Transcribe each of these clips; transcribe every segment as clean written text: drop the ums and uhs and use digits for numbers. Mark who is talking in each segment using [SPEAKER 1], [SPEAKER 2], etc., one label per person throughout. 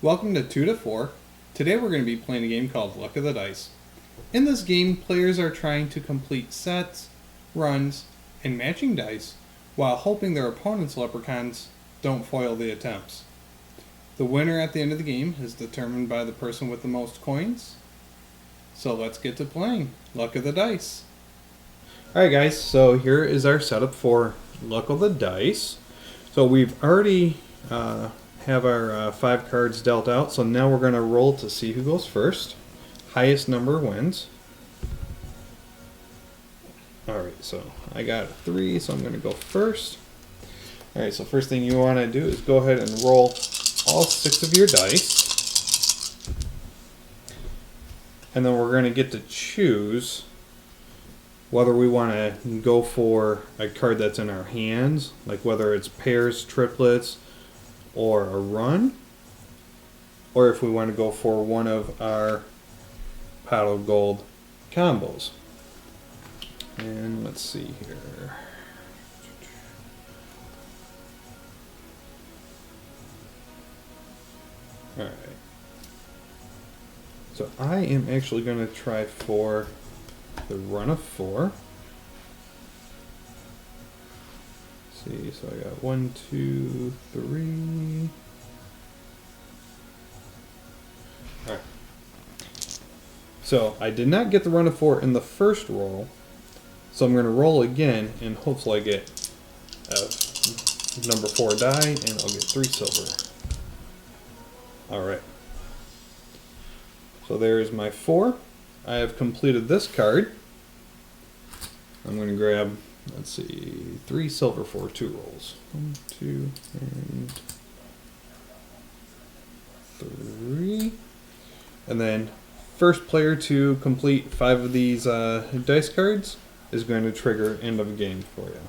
[SPEAKER 1] Welcome to 2 to 4. Today we're going to be playing a game called Luck of the Dice. In this game, players are trying to complete sets, runs, and matching dice while hoping their opponent's leprechauns don't foil the attempts. The winner at the end of the game is determined by the person with the most coins. So let's get to playing Luck of the Dice. Alright guys, so here is our setup for Luck of the Dice. So we've already have our 5 cards dealt out, so now we're going to roll to see who goes first. Highest number wins. Alright, so I got a 3, so I'm going to go first. Alright, so first thing you want to do is go ahead and roll all 6 of your dice. And then we're going to get to choose whether we want to go for a card that's in our hands, like whether it's pairs, triplets, or a run, or if we want to go for one of our pot of gold combos. And let's see here. Alright. So I am actually going to try for the run of 4. See, so I got 1, 2, 3. Alright. So I did not get the run of 4 in the first roll, so I'm going to roll again and hopefully I get a number 4 die and I'll get 3 silver. Alright. So there's my 4. I have completed this card. I'm going to grab, let's see, 3 silver for 2 rolls. 1, 2, and 3. And then first player to complete 5 of these dice cards is going to trigger end of game for you.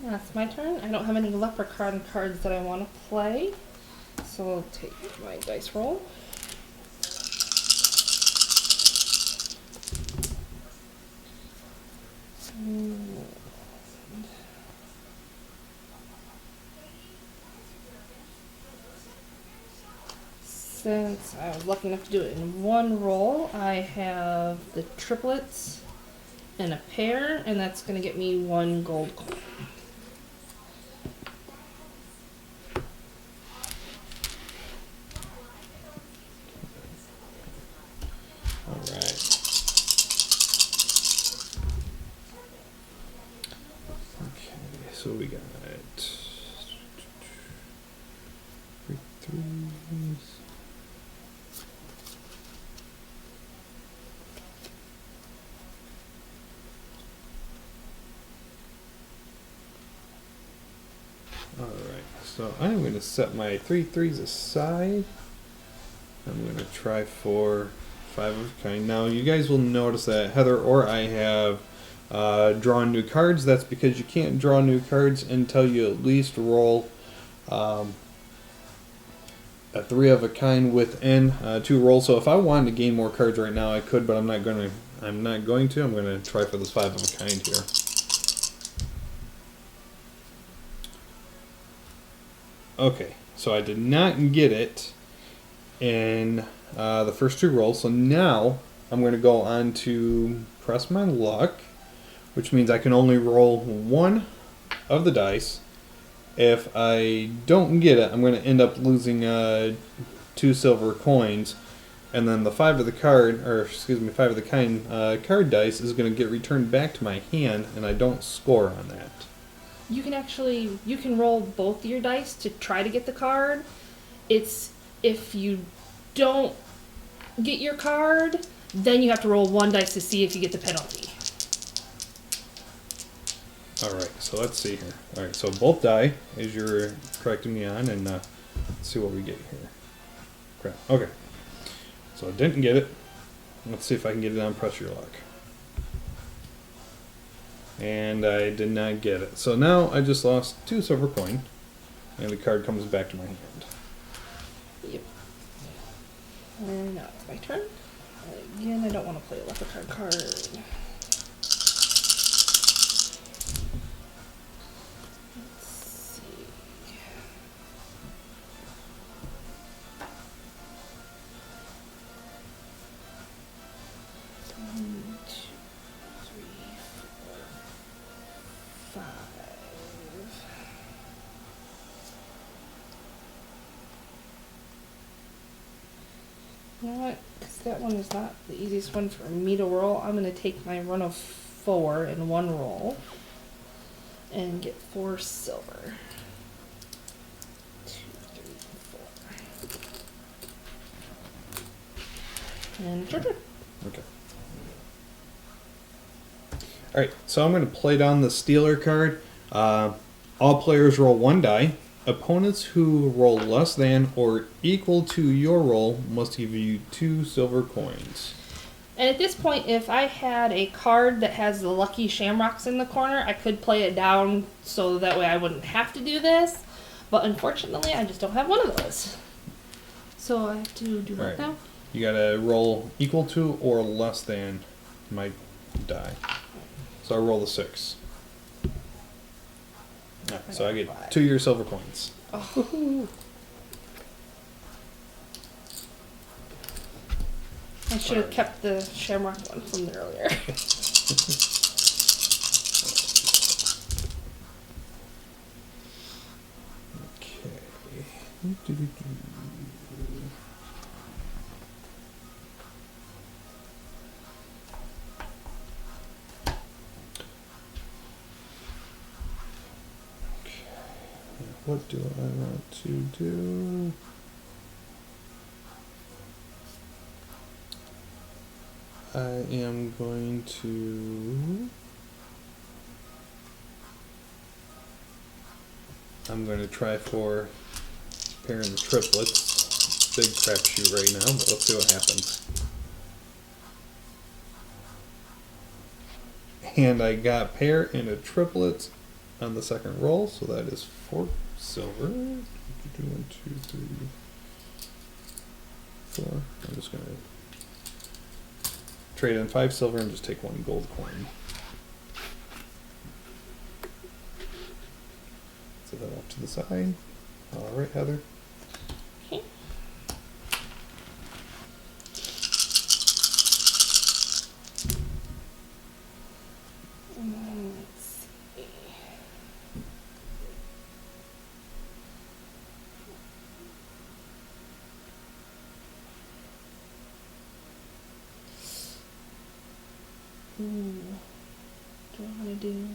[SPEAKER 2] That's my turn. I don't have any leprechaun cards that I want to play, so I'll take my dice roll. Since I was lucky enough to do it in one roll, I have the triplets and a pair, and that's going to get me 1 gold coin.
[SPEAKER 1] Alright. Okay, so we got 3 threes. Alright, so I'm going to set my 3 threes aside. I'm going to try for 5 of a kind. Now, you guys will notice that Heather or I have drawn new cards. That's because you can't draw new cards until you at least roll a 3 of a kind within 2 rolls. So if I wanted to gain more cards right now, I could, but I'm not going to. I'm going to try for this 5 of a kind here. Okay, so I did not get it in the first 2 rolls, so now I'm going to go on to press my luck, which means I can only roll 1 of the dice. If I don't get it, I'm going to end up losing 2 silver coins, and then the 5 of the kind card dice is going to get returned back to my hand, and I don't score on that.
[SPEAKER 2] You can roll both your dice to try to get the card. It's if you don't get your card, then you have to roll 1 dice to see if you get the penalty.
[SPEAKER 1] Alright, so let's see here. Alright, so both die, as you're correcting me on, and let's see what we get here. Crap. Okay. So I didn't get it. Let's see if I can get it on Press Your Luck. And I did not get it. So now I just lost 2 silver coin, and the card comes back to my hand.
[SPEAKER 2] Yep. And now it's my turn. Again, I don't want to play a leprechaun card. Let's see. You know what? Because that one is not the easiest one for me to roll. I'm going to take my run of 4 in one roll and get 4 silver. 2, 3, 4. And it's your turn.
[SPEAKER 1] Okay. Alright, so I'm going to play down the Stealer card. All players roll 1 die. Opponents who roll less than or equal to your roll must give you 2 silver coins.
[SPEAKER 2] And at this point, if I had a card that has the lucky shamrocks in the corner, I could play it down so that way I wouldn't have to do this. But unfortunately, I just don't have one of those. So I have to do
[SPEAKER 1] Alright.
[SPEAKER 2] that now.
[SPEAKER 1] You gotta roll equal to or less than my die. So I roll the 6. Yeah, so I get 2 of your silver coins.
[SPEAKER 2] Oh. I should have kept the shamrock one from earlier.
[SPEAKER 1] Okay. What do I want to do? I am going to... I'm going to try for pairing the triplets. Big crapshoot right now, but let's see what happens. And I got pair and a triplet on the second roll, so that is 4 silver. 1, 2, 3, 4. I'm just going to trade in 5 silver and just take 1 gold coin. Set that off to the side. All right, Heather.
[SPEAKER 2] Okay. Let's see. Ooh. Do I want to do?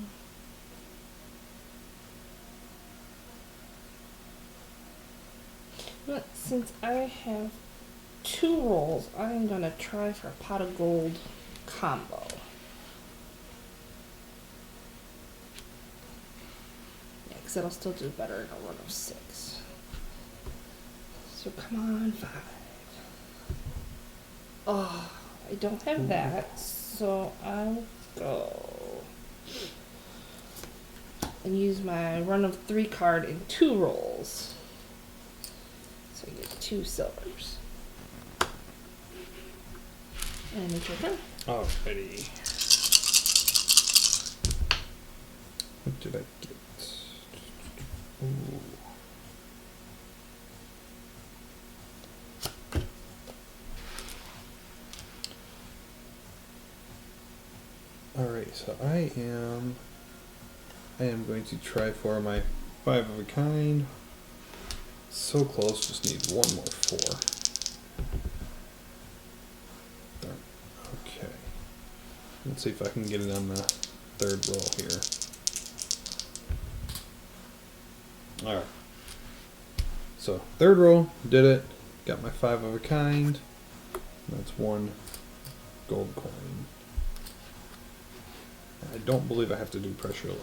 [SPEAKER 2] But since I have 2 rolls, I'm gonna try for a pot of gold combo. Yeah, because that'll still do better in a run of 6. So come on, 5. Oh, I don't have that, so I'll go and use my run of 3 card in 2 rolls. So I get 2 silvers. And it's your turn.
[SPEAKER 1] Alrighty. What did I get? Ooh. Alright, so I am going to try for my 5 of a kind. So close, just need 1 more 4. Darn. Okay. Let's see if I can get it on the 3rd roll here. Alright. So, 3rd roll, did it. Got my 5 of a kind. That's 1 gold coin. I don't believe I have to do pressure lock.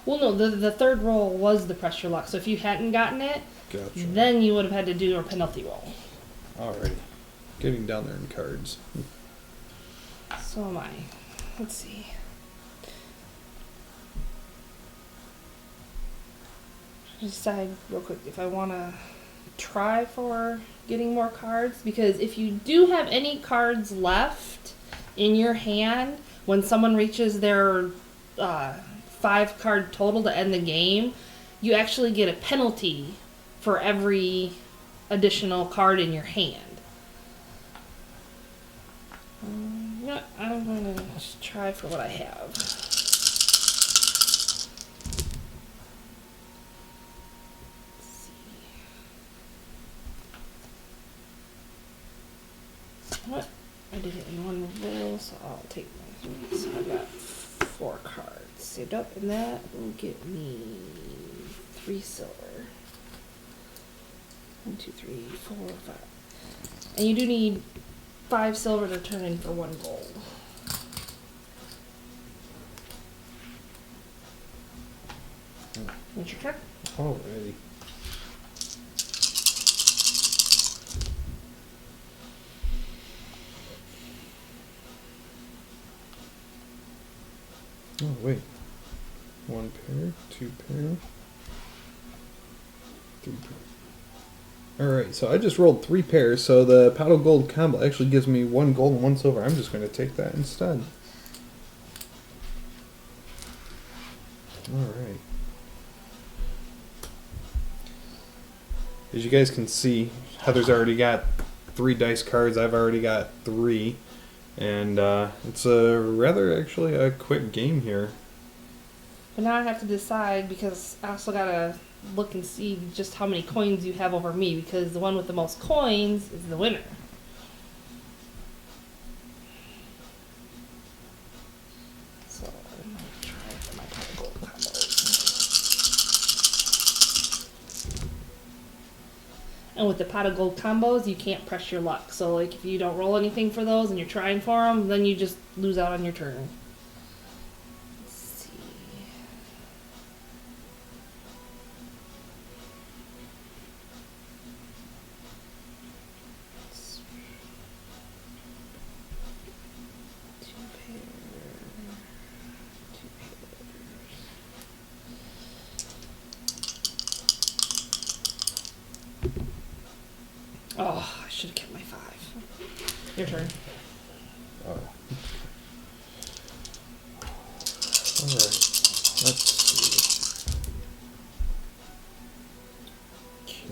[SPEAKER 2] Well, no, the 3rd roll was the pressure lock. So if you hadn't gotten it,
[SPEAKER 1] Gotcha.
[SPEAKER 2] then you would have had to do a penalty roll.
[SPEAKER 1] Alrighty. Getting down there in cards.
[SPEAKER 2] So am I. Let's see. Decide real quick if I want to try for getting more cards, because if you do have any cards left in your hand when someone reaches their 5 card total to end the game, you actually get a penalty for every additional card in your hand. You know what? I'm going to just try for what I have. Let's see. What? I did it in one roll, so I'll take my 3. So I've got 4 cards saved up, and that will get me 3 silver. 1, 2, 3, 4, 5. And you do need 5 silver to turn in for 1 gold. What's your turn?
[SPEAKER 1] Alrighty. Oh, wait. 1 pair, 2 pair, 3 pair. Alright, so I just rolled 3 pairs, so the paddle gold combo actually gives me 1 gold and 1 silver. I'm just going to take that instead. Alright. As you guys can see, Heather's already got 3 dice cards. I've already got 3. And it's a rather actually a quick game here.
[SPEAKER 2] But now I have to decide because I also gotta look and see just how many coins you have over me because the one with the most coins is the winner. So I might try for my pot of gold combos. And with the pot of gold combos, you can't press your luck. So like if you don't roll anything for those and you're trying for them, then you just lose out on your turn. Let's see. 2 pair, 2 pairs. Oh, I should have kept my 5. Your turn.
[SPEAKER 1] Oh. Alright. Let's see. Okay.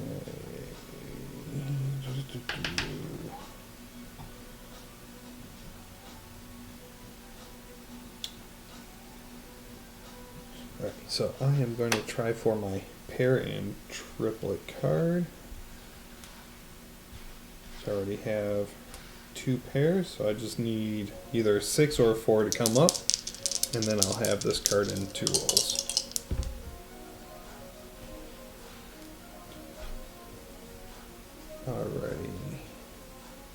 [SPEAKER 1] Alright, so I am going to try for my pair and triplet card. So I already have 2 pairs, so I just need either 6 or 4 to come up, and then I'll have this card in 2 rolls. Alrighty.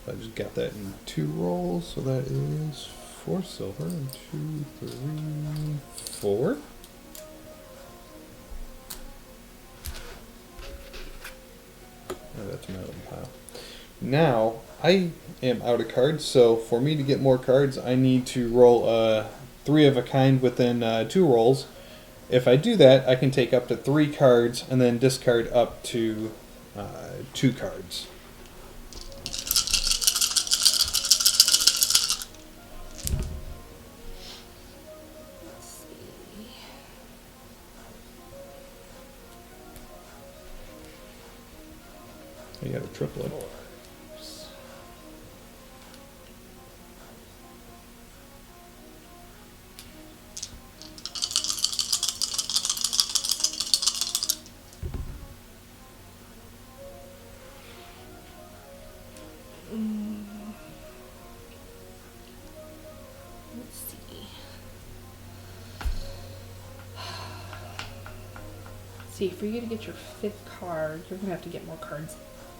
[SPEAKER 1] I just got that in 2 rolls, so that is 4 silver and 2, 3, 4. Oh, that's my own pile. Now, I am out of cards, so for me to get more cards, I need to roll 3 of a kind within 2 rolls. If I do that, I can take up to 3 cards and then discard up to 2 cards.
[SPEAKER 2] Let's see.
[SPEAKER 1] You got a triplet.
[SPEAKER 2] Let's see. See, for you to get your 5th card, you're gonna have to get more cards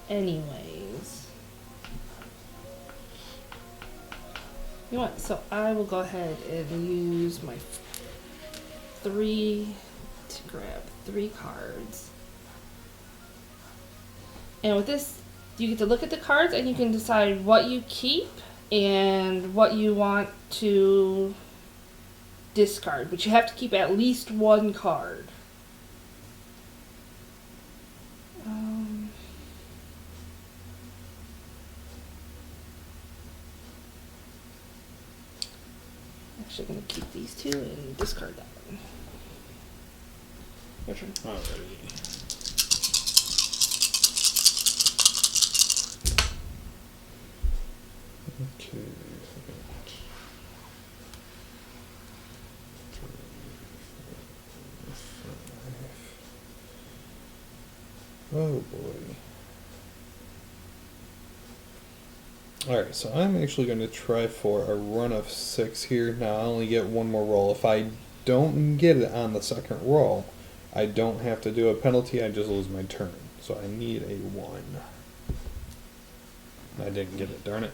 [SPEAKER 2] anyways. You know what? So I will go ahead and use my 3 to grab 3 cards. And with this, you get to look at the cards and you can decide what you keep and what you want to discard. But you have to keep at least 1 card. Actually, I'm going to keep these 2 and discard that one. Your turn.
[SPEAKER 1] Alrighty. Okay. Oh boy. Alright, so I'm actually going to try for a run of 6 here. Now I only get one more roll. If I don't get it on the second roll, I don't have to do a penalty, I just lose my turn. So I need a 1. I didn't get it, darn it.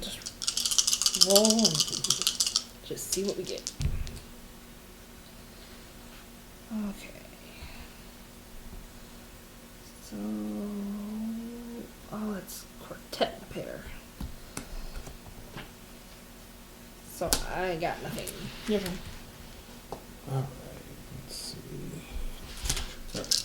[SPEAKER 2] Just roll and just see what we get. Okay. So, oh, it's quartet pair. So I got nothing. Your turn.
[SPEAKER 1] Alright, let's see. Alright.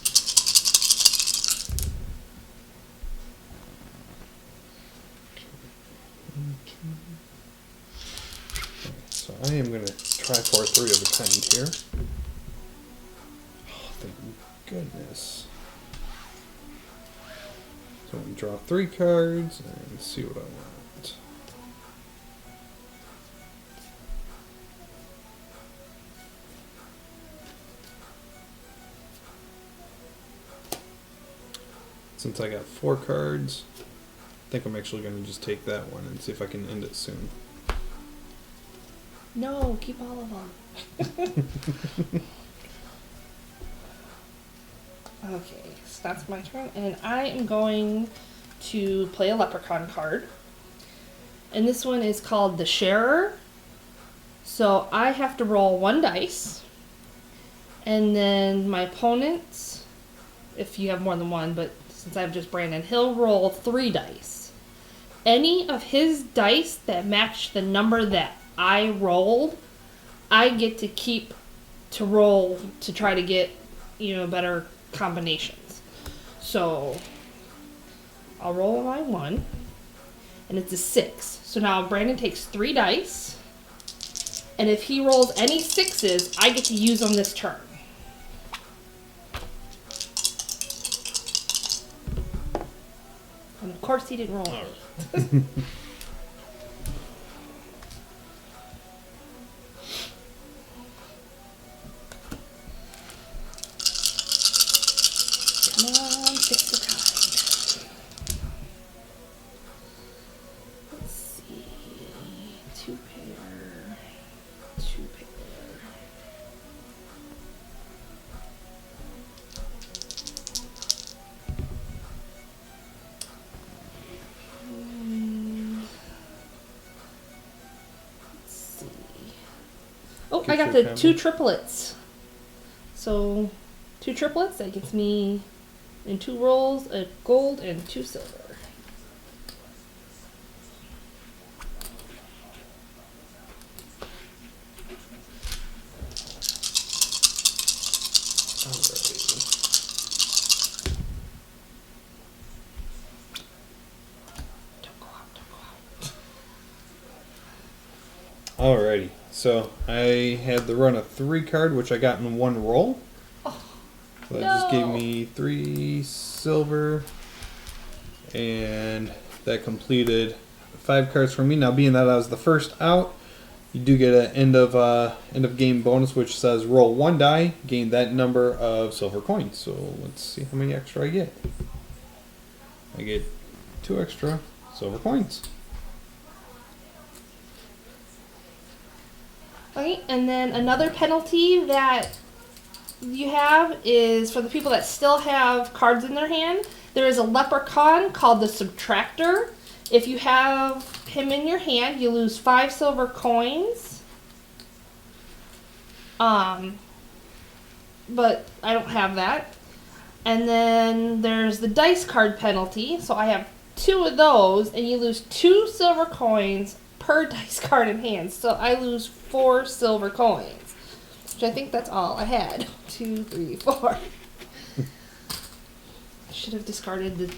[SPEAKER 1] So I am going to try for 3 of a kind here. Oh, thank goodness. So I'm going to draw 3 cards and see what I want. Since I got 4 cards, I think I'm actually going to just take that one and see if I can end it soon.
[SPEAKER 2] No, keep all of them. Okay, so that's my turn, and I am going to play a leprechaun card. And this one is called the Sharer. So I have to roll 1 dice. And then my opponents, if you have more than one, but since I have just Brandon, he'll roll 3 dice. Any of his dice that match the number that I rolled, I get to keep to roll to try to get, better combinations. So I'll roll my 1, and it's a 6. So now Brandon takes 3 dice, and if he rolls any 6s, I get to use them this turn. And of course he didn't roll any. Come on, 6 the kind. Let's see. 2 pair. 2 pair. Let's see. Oh, I got the 2 triplets. So 2 triplets, that gets me in 2 rolls a gold and 2 silver. Don't go out, don't go out.
[SPEAKER 1] Alrighty, so I had the run of 3 card, which I got in 1 roll. So that just gave me 3 silver, and that completed 5 cards for me. Now, being that I was the first out, you do get an end of game bonus, which says roll 1 die, gain that number of silver coins. So let's see how many extra I get. I get 2 extra silver coins.
[SPEAKER 2] Okay, and then another penalty that you have is for the people that still have cards in their hand. There is a leprechaun called the Subtractor. If you have him in your hand, you lose 5 silver coins. But I don't have that. And then there's the dice card penalty. So I have 2 of those, and you lose 2 silver coins per dice card in hand. So I lose 4 silver coins, which I think that's all I had. 2, 3, 4. I should have discarded the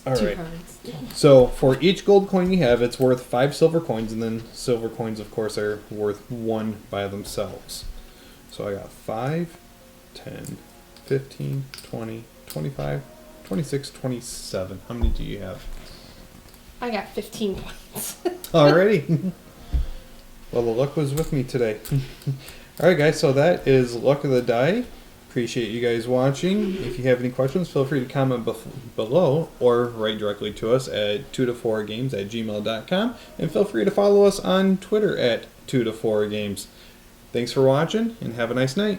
[SPEAKER 1] All
[SPEAKER 2] Two
[SPEAKER 1] right.
[SPEAKER 2] cards.
[SPEAKER 1] So for each gold coin you have, it's worth 5 silver coins, and then silver coins, of course, are worth 1 by themselves. So I got 5, 10, 15, 20, 25, 26, 27. How many do you have?
[SPEAKER 2] I got 15 points.
[SPEAKER 1] Alrighty. Well, the luck was with me today. Alright, guys, so that is Luck of the Die. Appreciate you guys watching. If you have any questions, feel free to comment below or write directly to us at 2to4games@gmail.com. And feel free to follow us on Twitter at 2to4games. Thanks for watching and have a nice night.